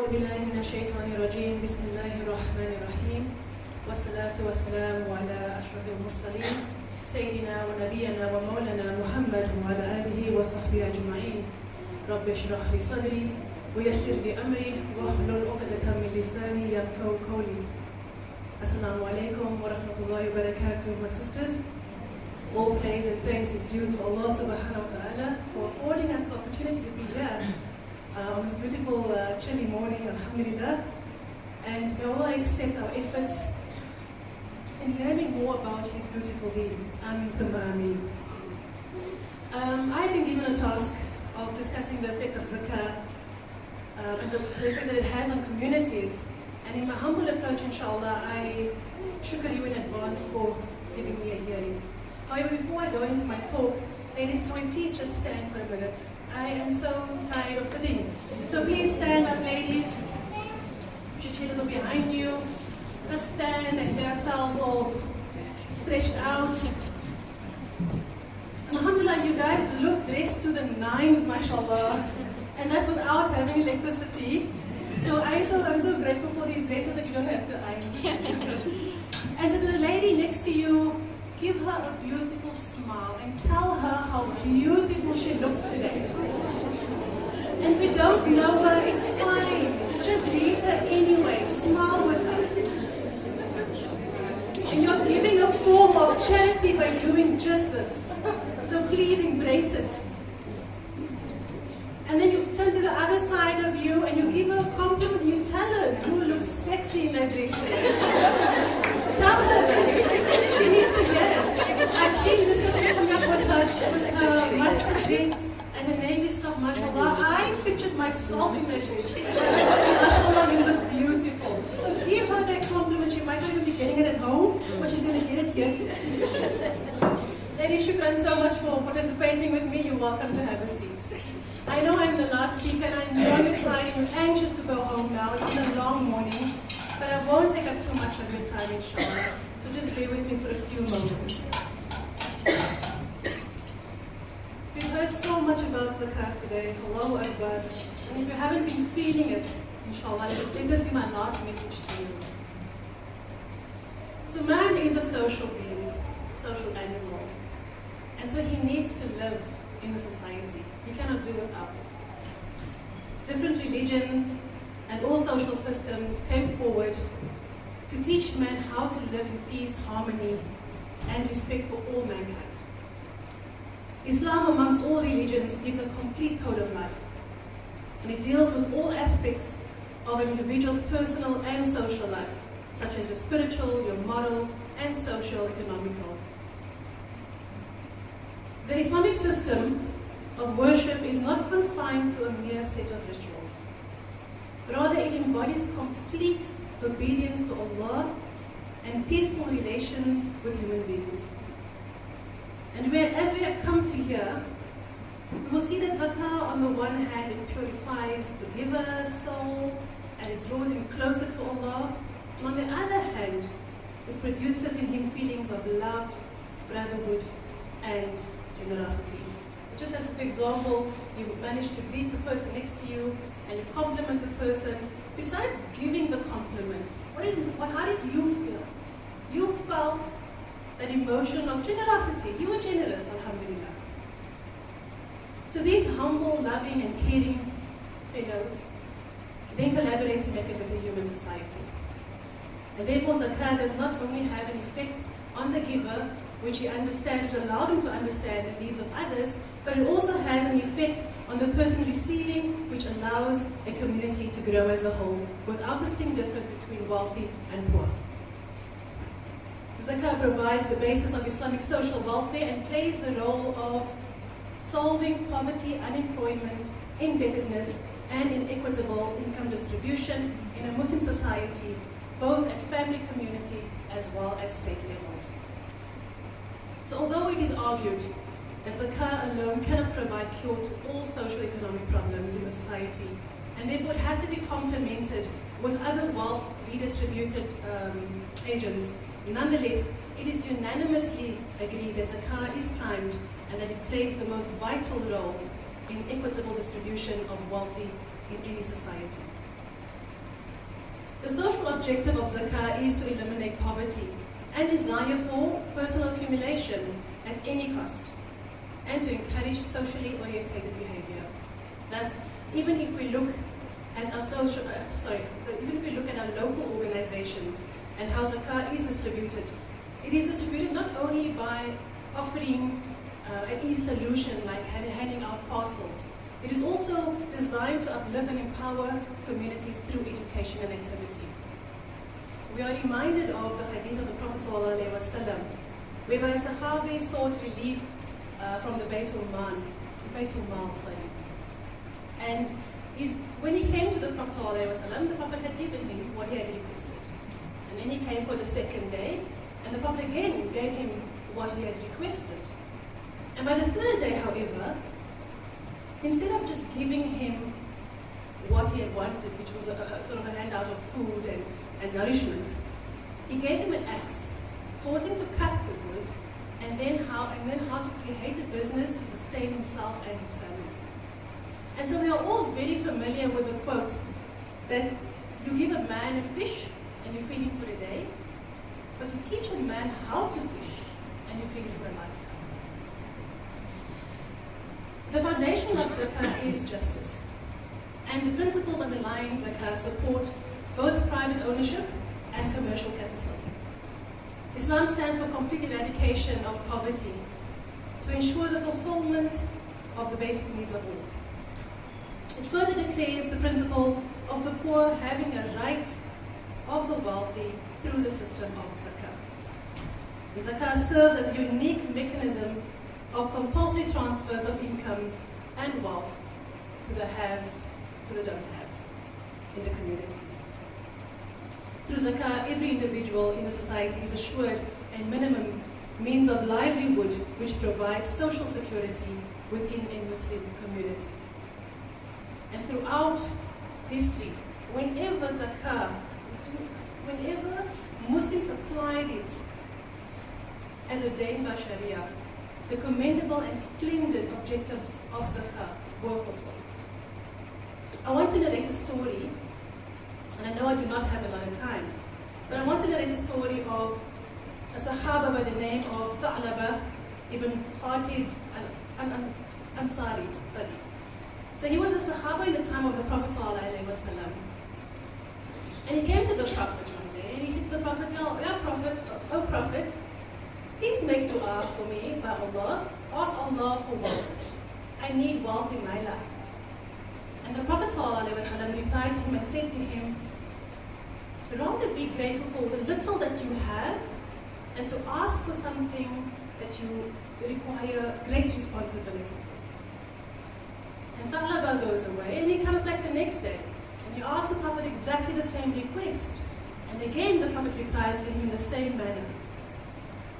أعوذ بالله من الشيطان الرجيم بسم الله الرحمن الرحيم والصلاة والسلام على أشرف المرسلين سيدنا ونبينا ومولانا محمد وعلى آله وصحبه أجمعين رب اشرح لي صدري ويسر لي أمري واحلل عقدة من لساني يفقهوا قولي. Assalamu alaikum wa rahmatullahi wa barakatuh, my sisters. All praise and thanks is due to Allah subhanahu wa ta'ala for affording us this opportunity to be here on this beautiful chilly morning, alhamdulillah. And may Allah accept our efforts in learning more about His beautiful deen. Ameen thumma ameen. I've been given a task of discussing the effect of Zakaah and the effect that it has on communities. And in my humble approach, inshallah, I shukr you in advance for giving me a hearing. However, before I go into my talk, ladies, can we please just stand for a minute? I am so tired of sitting. So please stand up, ladies. Put your chairs behind you. Just stand and get ourselves all stretched out. Alhamdulillah, you guys look dressed to the nines, mashallah. And that's without having electricity. So I'm so grateful for these dresses that you don't have to iron. And to the lady next to you, give her a beautiful smile and tell her how beautiful she looks today. And if you don't know her, it's fine. Just greet her anyway. Smile with her. And you're giving a form of charity by doing just this. So please embrace it. And then you turn to the other side of you and you give her a compliment. You tell her, you look sexy in that dress today. Tell her this. She needs to hear it. I've seen this coming up with her mustard dress and her navy stuff, mashallah. I pictured myself in that dress. Mashallah, you look beautiful. So give her that compliment. She might not even be getting it at home, but she's going to get it here today. Ladies, shukran so much for participating with me. You're welcome to have a seat. I know I'm the last speaker and I know you're tired and you're anxious to go home now. It's been a long morning, but I won't take up too much of your time, inshallah. So just bear with me for a few moments. We've heard so much about Zakaah today, Allahu Akbar. And if you haven't been feeling it, inshallah, let this be my last message to you. So man is a social being, social animal. And so he needs to live in the society. You cannot do without it. Different religions and all social systems came forward to teach man how to live in peace, harmony, and respect for all mankind. Islam, amongst all religions, gives a complete code of life. And it deals with all aspects of an individual's personal and social life, such as your spiritual, your moral, and social, economical. The Islamic system of worship is not confined to a mere set of rituals. Rather, it embodies complete obedience to Allah and peaceful relations with human beings. And as we have come to here, we will see that Zakaah, on the one hand, it purifies the giver's soul and it draws him closer to Allah. And on the other hand, it produces in him feelings of love, brotherhood, and generosity. So just as an example, you manage to greet the person next to you and you compliment the person. Besides giving the compliment, how did you feel? You felt that emotion of generosity. You were generous, alhamdulillah. So these humble, loving, and caring fellows then collaborate to make a better human society. And therefore, Zakaah does not only have an effect on the giver, which he understands, which allows him to understand the needs of others, but it also has an effect on the person receiving, which allows a community to grow as a whole, without distinct difference between wealthy and poor. Zakaah provides the basis of Islamic social welfare and plays the role of solving poverty, unemployment, indebtedness, and inequitable income distribution in a Muslim society, both at family, community, as well as state levels. So although it is argued that Zakaah alone cannot provide cure to all socio-economic problems in the society, and therefore it has to be complemented with other wealth redistributed agents, nonetheless, it is unanimously agreed that Zakaah is primed and that it plays the most vital role in equitable distribution of wealth in any society. objective of Zakaah is to eliminate poverty and desire for personal accumulation at any cost, and to encourage socially orientated behavior. Thus, even if we look at our local organizations and how Zakaah is distributed, it is distributed not only by offering an easy solution like handing out parcels. It is also designed to uplift and empower communities through education and activity. We are reminded of the hadith of the Prophet ﷺ, whereby a Sahabi sought relief from the Baytul Mal. And when he came to the Prophet ﷺ, the Prophet had given him what he had requested. And then he came for the second day, and the Prophet again gave him what he had requested. And by the third day, however, instead of just giving him what he had wanted, which was a sort of a handout of food and nourishment, he gave him an axe, taught him to cut the wood, and then how to create a business to sustain himself and his family. And so we are all very familiar with the quote that you give a man a fish and you feed him for a day, but you teach a man how to fish and you feed him for a lifetime. The foundation of Zakaah is justice, and the principles underlying Zakaah support both private ownership and commercial capital. Islam stands for complete eradication of poverty to ensure the fulfillment of the basic needs of all. It further declares the principle of the poor having a right of the wealthy through the system of Zakaah. And Zakaah serves as a unique mechanism of compulsory transfers of incomes and wealth to the haves, to the don't-haves in the community. Through Zakaah, every individual in the society is assured a minimum means of livelihood which provides social security within a Muslim community. And throughout history, whenever Muslims applied it as ordained by Sharia, the commendable and splendid objectives of Zakaah were fulfilled. I want to narrate a story, and I know I do not have a lot of time, but I want to narrate a story of a Sahaba by the name of Tha'laba ibn Hatib al-Ansari. So he was a Sahaba in the time of the Prophet ﷺ. And he came to the Prophet one day, and he said to the Prophet, "O Prophet, please make dua for me by Allah. Ask Allah for wealth. I need wealth in my life." And the Prophet ﷺ replied to him and said to him, "Rather be grateful for the little that you have and to ask for something that you require great responsibility for." And Tha'laba goes away, and he comes back the next day. And he asks the Prophet exactly the same request. And again the Prophet replies to him in the same manner.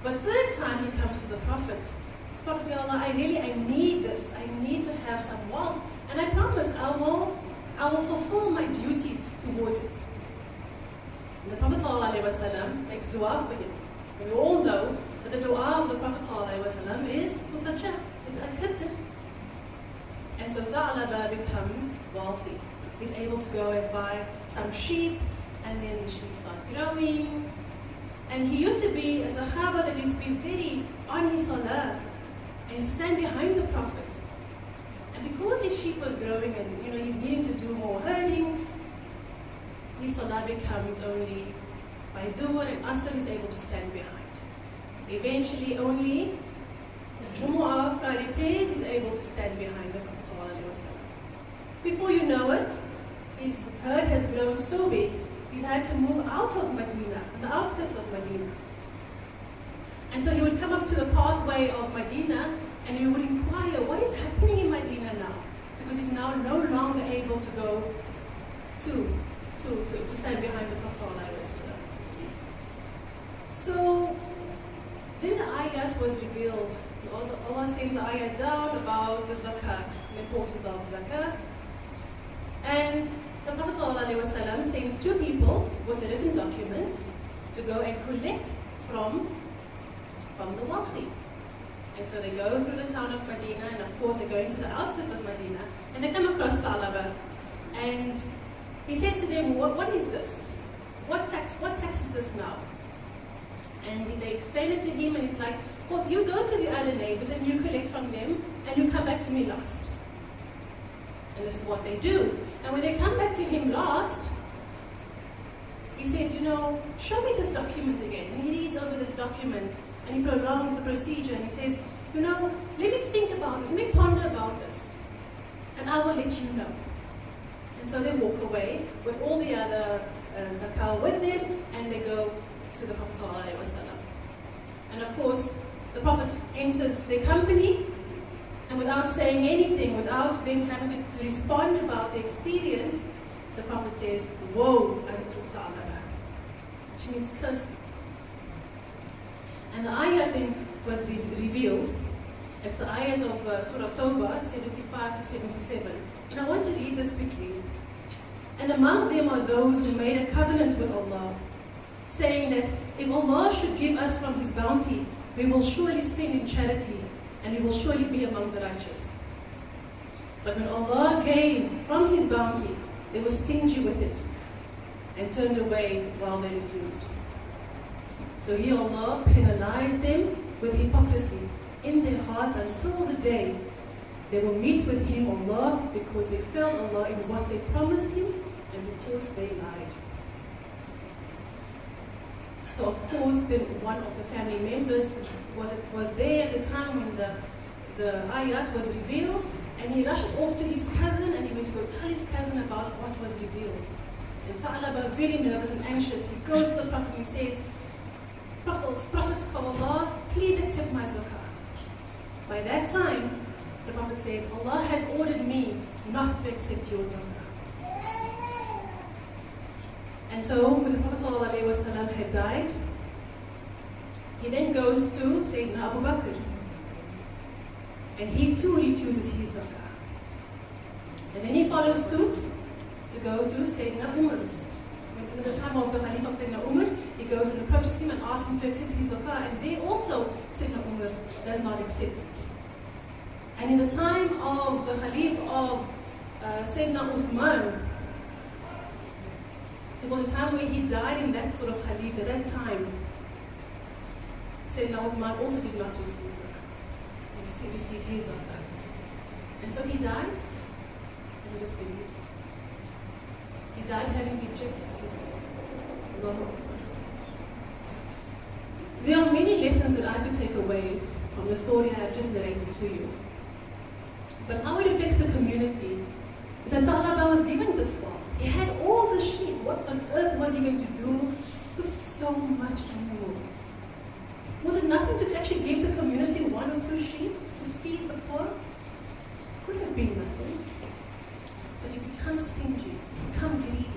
But third time he comes to the Prophet. Says, "Prophet, Ya Allah, I need this. I need to have some wealth. And I promise I will fulfill my duties towards it." And the Prophet ﷺ makes dua for him. And we all know that the dua of the Prophet ﷺ is mustajab. It's accepted. And so Tha'laba becomes wealthy. He's able to go and buy some sheep, and then the sheep start growing. And he used to be a Sahaba that used to be very on his salah, and he used to stand behind the Prophet. And because his sheep was growing and he's needing to do more herding, his salah becomes only by Dhuhr and Asr he's able to stand behind. Eventually only the Jumu'ah, Friday prayers, he's able to stand behind the Prophet ﷺ. Before you know it, his herd has grown so big, he's had to move out of Medina, the outskirts of Medina. And so he would come up to the pathway of Medina and he would inquire, what is happening in Medina now? Because he's now no longer able to go to stand behind the Prophet ﷺ. So then the ayat was revealed. Allah sends the ayat down about the zakat, the importance of zakat. And the Prophet ﷺ sends two people with a written document to go and collect from the wealthy. And so they go through the town of Medina, and of course they go into the outskirts of Medina, and they come across Tha'laba. And he says to them, what is this? what tax is this now? And they explain it to him, and he's like, well, you go to the other neighbors and you collect from them, and you come back to me last. And this is what they do. And when they come back to him last, he says, show me this document again. And he reads over this document, and he prolongs the procedure, and he says, let me think about this, let me ponder about this, and I will let you know. And so they walk away with all the other Zakaah with them, and they go to the Prophet ﷺ. And of course, the Prophet enters their company, and without saying anything, without them having to respond about the experience, the Prophet says, "Woe unto Thalaba." Which means curse. And the ayat then was revealed. It's the ayat of Surah Tawbah, 75 to 77. And I want to read this quickly. And among them are those who made a covenant with Allah, saying that if Allah should give us from His bounty, we will surely spend in charity, and we will surely be among the righteous. But when Allah gave from His bounty, they were stingy with it, and turned away while they refused. So here Allah penalized them with hypocrisy in their hearts until the day they will meet with Him, Allah, because they failed Allah in what they promised Him, and because they lied. So of course, then one of the family members was there at the time when the ayat was revealed, and he rushes off to his cousin, and he went to go tell his cousin about what was revealed. And Tha'laba, very nervous and anxious, he goes to the Prophet and he says, Prophet of Allah, please accept my zakah. By that time, the Prophet said, Allah has ordered me not to accept your zakah. And so, when the Prophet ﷺ had died, he then goes to Sayyidina Abu Bakr. And he too refuses his zakah. And then he follows suit to go to Sayyidina Umar's. At the time of the Khalif of Sayyidina Umar, he goes and approaches him and asks him to accept his zakah. And there also, Sayyidina Umar does not accept it. And in the time of the Khalif of Sayyidina Uthman, it was a time where he died in that sort of Khalif. At that time, Sayyidina Uthman also did not receive zakah. He received his zakah. And so he died as a disbeliever. He died having rejected his deen. Allahu Akbar. There are many lessons that I could take away from the story I have just narrated to you. But how it affects the community is that Tha'laba was given this wealth. He had all the sheep. What on earth was he going to do with so much animals? Was it nothing to actually give the community 1 or 2 sheep to feed the poor? Could have been nothing. But you become stingy, you become greedy.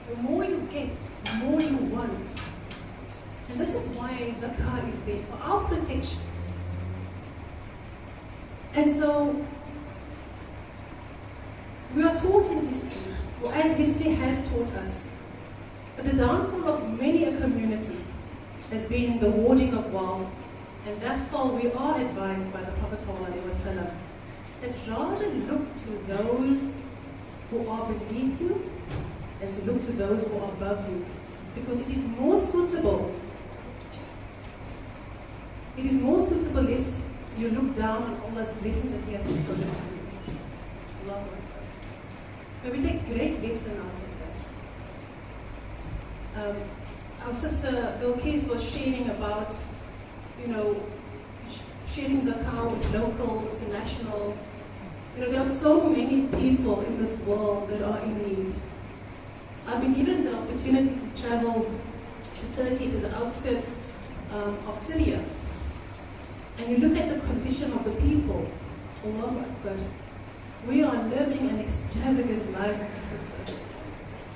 The more you get, the more you want. And this is why zakah is there, for our protection. And so, we are taught in history, or as history has taught us, that the downfall of many a community has been the hoarding of wealth, and thus far we are advised by the Prophet ﷺ that rather look to those who are beneath you than to look to those who are above you, because it is more suitable. It is more suitable lest you look down on Allah's blessings that He has bestowed upon you. Allahu Akbar. But we take great lesson out of that. Our sister Bilqis was sharing about, sharing zakah with local, international. There are so many people in this world that are in need. I've been given the opportunity to travel to Turkey, to the outskirts of Syria. And you look at the condition of the people, Allahu Akbar. We are living an extravagant life, sister.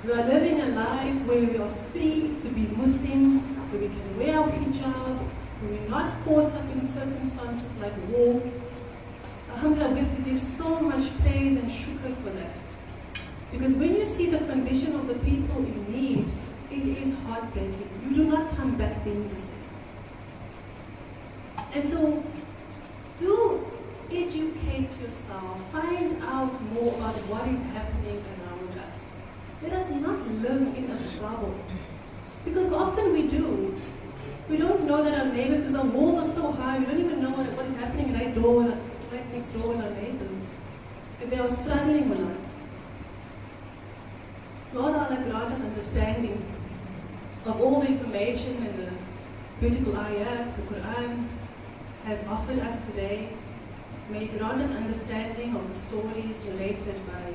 We are living a life where we are free to be Muslim, where we can wear our hijab, where we're not caught up in circumstances like war. Alhamdulillah, we have to give so much praise and shukr for that. Because when you see the condition of the people in need, it is heartbreaking. You do not come back being the same. And so, do educate yourself. Find out more about what is happening around us. Let us not live in a bubble. Because often we do. We don't know that our neighbor, because our walls are so high, we don't even know what is happening right next door with our neighbors. If they are struggling or not. Lord Allah grant us understanding of all the information and the beautiful ayat the Quran has offered us today. May He grant us understanding of the stories related by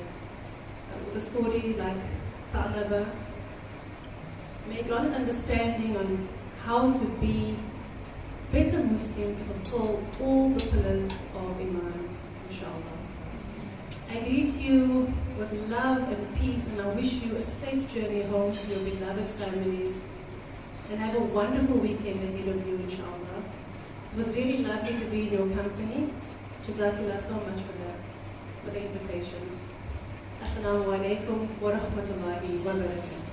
the story like Ta'laba. May He grant us understanding on how to be better Muslim to fulfill all the pillars of Iman, inshallah. I greet you with love and peace, and I wish you a safe journey home to your beloved families. And have a wonderful weekend ahead of you, inshallah. It was really lovely to be in your company. Jazakallah so much for the invitation. Assalamu alaikum wa rahmatullahi wa barakatuh.